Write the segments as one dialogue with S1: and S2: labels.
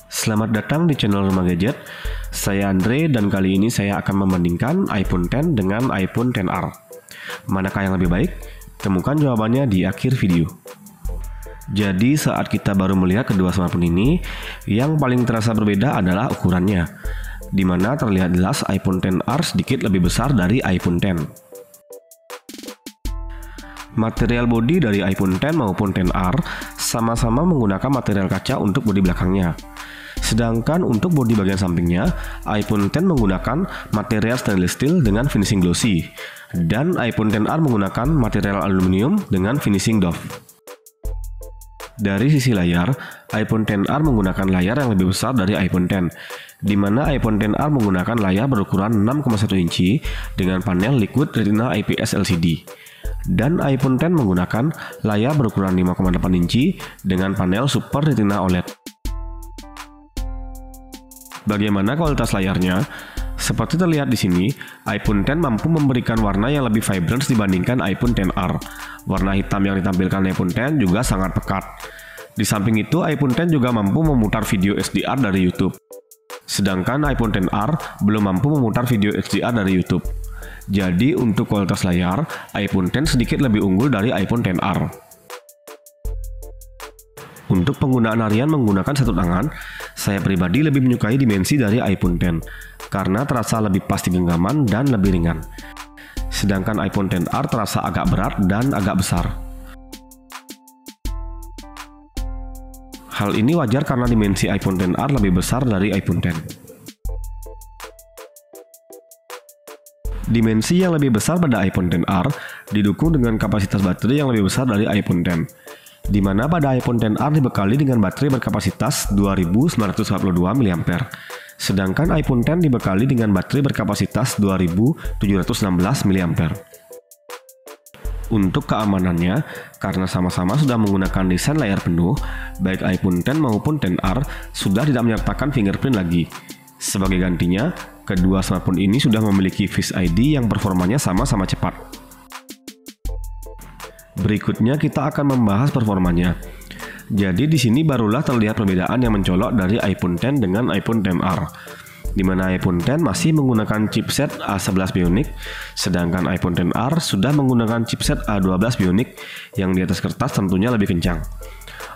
S1: Selamat datang di channel Rumah Gadget. Saya Andre dan kali ini saya akan membandingkan iPhone X dengan iPhone XR. Manakah yang lebih baik? Temukan jawabannya di akhir video. Jadi saat kita baru melihat kedua smartphone ini, yang paling terasa berbeda adalah ukurannya, di mana terlihat jelas iPhone XR sedikit lebih besar dari iPhone X. Material bodi dari iPhone X maupun XR sama-sama menggunakan material kaca untuk bodi belakangnya. Sedangkan untuk bodi bagian sampingnya, iPhone X menggunakan material stainless steel dengan finishing glossy, dan iPhone XR menggunakan material aluminium dengan finishing doff. Dari sisi layar, iPhone XR menggunakan layar yang lebih besar dari iPhone X, di mana iPhone XR menggunakan layar berukuran 6,1 inci dengan panel Liquid Retina IPS LCD. Dan iPhone X menggunakan layar berukuran 5,8 inci dengan panel Super Retina OLED. Bagaimana kualitas layarnya? Seperti terlihat di sini, iPhone X mampu memberikan warna yang lebih vibrant dibandingkan iPhone XR. Warna hitam yang ditampilkan iPhone X juga sangat pekat. Di samping itu, iPhone X juga mampu memutar video HDR dari YouTube. Sedangkan iPhone XR belum mampu memutar video HDR dari YouTube. Jadi untuk kualitas layar, iPhone X sedikit lebih unggul dari iPhone XR. Untuk penggunaan harian menggunakan satu tangan, saya pribadi lebih menyukai dimensi dari iPhone X karena terasa lebih pas di genggaman dan lebih ringan. Sedangkan iPhone XR terasa agak berat dan agak besar. Hal ini wajar karena dimensi iPhone XR lebih besar dari iPhone X. Dimensi yang lebih besar pada iPhone XR didukung dengan kapasitas baterai yang lebih besar dari iPhone X, di mana pada iPhone XR dibekali dengan baterai berkapasitas 2942 mAh, sedangkan iPhone X dibekali dengan baterai berkapasitas 2716 mAh. Untuk keamanannya, karena sama-sama sudah menggunakan desain layar penuh, baik iPhone X maupun XR sudah tidak menyertakan fingerprint lagi. Sebagai gantinya, kedua smartphone ini sudah memiliki Face ID yang performanya sama-sama cepat. Berikutnya kita akan membahas performanya. Jadi di sini barulah terlihat perbedaan yang mencolok dari iPhone X dengan iPhone XR, di mana iPhone X masih menggunakan chipset A11 Bionic, sedangkan iPhone XR sudah menggunakan chipset A12 Bionic yang di atas kertas tentunya lebih kencang.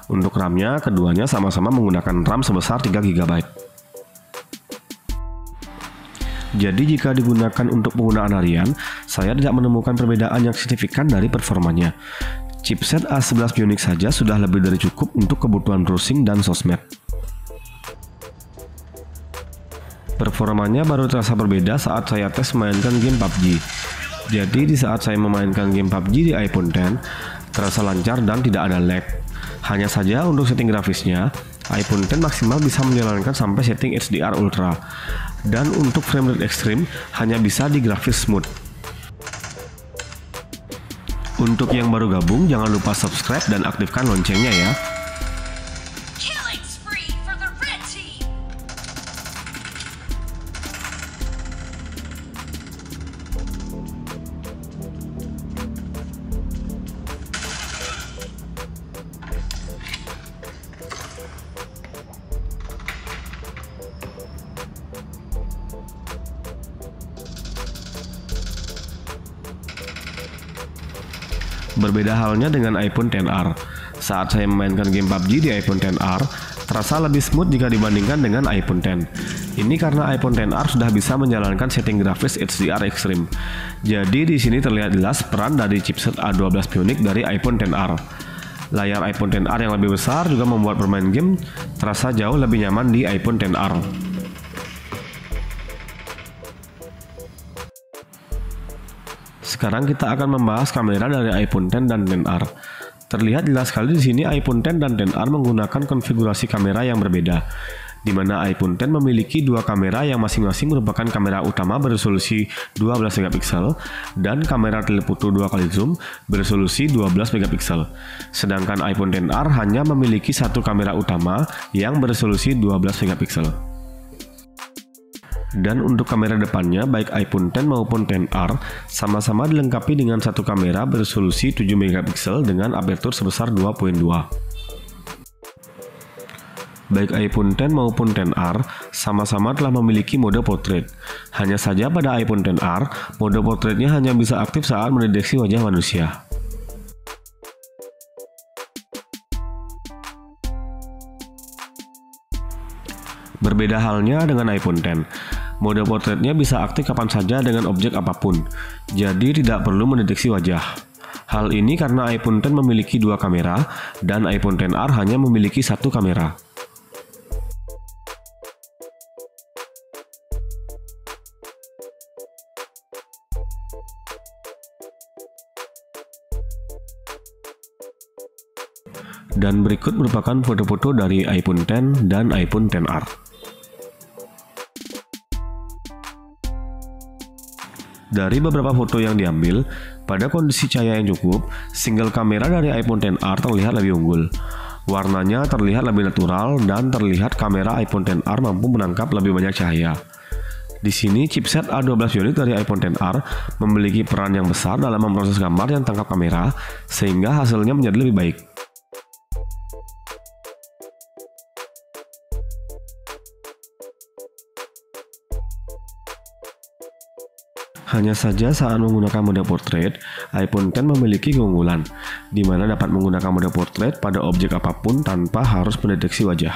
S1: Untuk RAM-nya, keduanya sama-sama menggunakan RAM sebesar 3 GB. Jadi jika digunakan untuk penggunaan harian, saya tidak menemukan perbedaan yang signifikan dari performanya. Chipset A11 Bionic saja sudah lebih dari cukup untuk kebutuhan browsing dan sosmed. Performanya baru terasa berbeda saat saya tes memainkan game PUBG. Jadi di saat saya memainkan game PUBG di iPhone X, terasa lancar dan tidak ada lag. Hanya saja untuk setting grafisnya, iPhone X maksimal bisa menjalankan sampai setting HDR Ultra. Dan untuk frame rate ekstrim hanya bisa di grafis smooth. Untuk yang baru gabung, jangan lupa subscribe dan aktifkan loncengnya ya. Berbeda halnya dengan iPhone XR. Saat saya memainkan game PUBG di iPhone XR, terasa lebih smooth jika dibandingkan dengan iPhone X. Ini karena iPhone XR sudah bisa menjalankan setting grafis HDR Extreme. Jadi di sini terlihat jelas peran dari chipset A12 Bionic dari iPhone XR. Layar iPhone XR yang lebih besar juga membuat bermain game terasa jauh lebih nyaman di iPhone XR. Sekarang kita akan membahas kamera dari iPhone X dan XR. Terlihat jelas sekali di sini iPhone X dan XR menggunakan konfigurasi kamera yang berbeda, di mana iPhone X memiliki dua kamera yang masing-masing merupakan kamera utama beresolusi 12 megapiksel dan kamera telefoto 2x zoom beresolusi 12 megapiksel. Sedangkan iPhone XR hanya memiliki satu kamera utama yang beresolusi 12 megapiksel. Dan untuk kamera depannya, baik iPhone X maupun XR sama-sama dilengkapi dengan satu kamera beresolusi 7 megapiksel dengan aperture sebesar 2.2. Baik iPhone X maupun XR sama-sama telah memiliki mode portrait. Hanya saja pada iPhone XR, mode portraitnya hanya bisa aktif saat mendeteksi wajah manusia. Berbeda halnya dengan iPhone X, mode portraitnya bisa aktif kapan saja dengan objek apapun, jadi tidak perlu mendeteksi wajah. Hal ini karena iPhone X memiliki dua kamera dan iPhone XR hanya memiliki satu kamera. Dan berikut merupakan foto-foto dari iPhone X dan iPhone XR. Dari beberapa foto yang diambil, pada kondisi cahaya yang cukup, single kamera dari iPhone XR terlihat lebih unggul. Warnanya terlihat lebih natural dan terlihat kamera iPhone XR mampu menangkap lebih banyak cahaya. Di sini chipset A12 Bionic dari iPhone XR memiliki peran yang besar dalam memproses gambar yang tangkap kamera, sehingga hasilnya menjadi lebih baik. Hanya saja saat menggunakan mode portrait, iPhone X memiliki keunggulan, di mana dapat menggunakan mode portrait pada objek apapun tanpa harus mendeteksi wajah.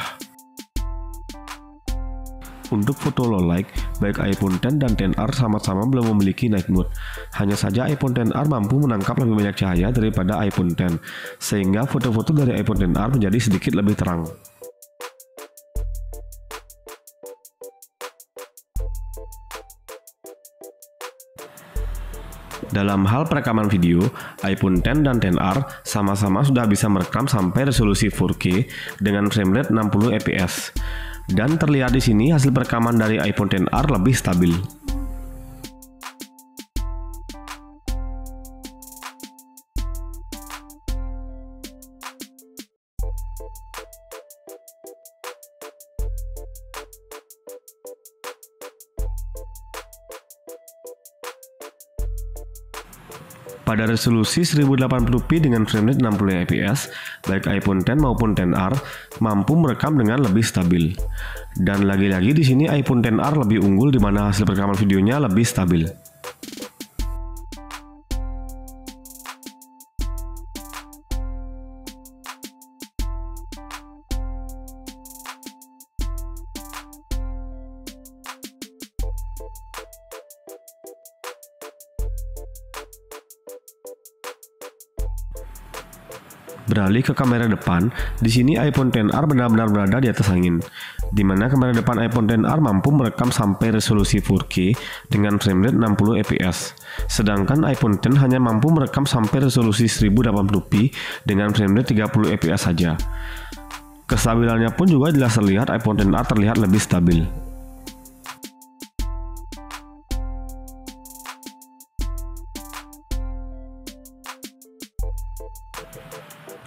S1: Untuk foto low light, baik iPhone X dan XR sama-sama belum memiliki night mode. Hanya saja iPhone XR mampu menangkap lebih banyak cahaya daripada iPhone X, sehingga foto-foto dari iPhone XR menjadi sedikit lebih terang. Dalam hal perekaman video, iPhone X dan XR sama-sama sudah bisa merekam sampai resolusi 4K dengan frame rate 60 fps. Dan terlihat di sini hasil perekaman dari iPhone XR lebih stabil. Pada resolusi 1080p dengan frame rate 60 fps, baik iPhone X maupun XR mampu merekam dengan lebih stabil. Dan lagi-lagi di sini iPhone XR lebih unggul di mana hasil perekaman videonya lebih stabil. Beralih ke kamera depan, di sini iPhone XR benar-benar berada di atas angin, di mana kamera depan iPhone XR mampu merekam sampai resolusi 4K dengan frame rate 60 fps, sedangkan iPhone X hanya mampu merekam sampai resolusi 1080p dengan frame rate 30 fps saja. Kestabilannya pun juga jelas terlihat iPhone XR terlihat lebih stabil.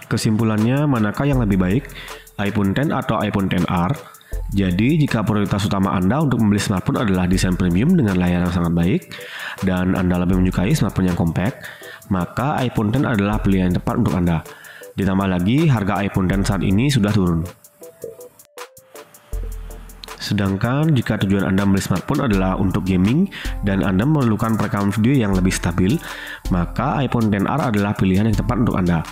S1: Kesimpulannya, manakah yang lebih baik, iPhone X atau iPhone XR? Jadi, jika prioritas utama Anda untuk membeli smartphone adalah desain premium dengan layar yang sangat baik, dan Anda lebih menyukai smartphone yang compact, maka iPhone X adalah pilihan yang tepat untuk Anda. Ditambah lagi, harga iPhone X saat ini sudah turun. Sedangkan jika tujuan Anda membeli smartphone adalah untuk gaming dan Anda memerlukan perekaman video yang lebih stabil, maka iPhone XR adalah pilihan yang tepat untuk Anda,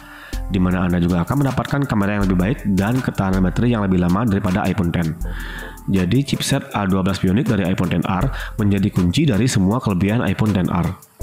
S1: di mana Anda juga akan mendapatkan kamera yang lebih baik dan ketahanan baterai yang lebih lama daripada iPhone X. Jadi chipset A12 Bionic dari iPhone XR menjadi kunci dari semua kelebihan iPhone XR.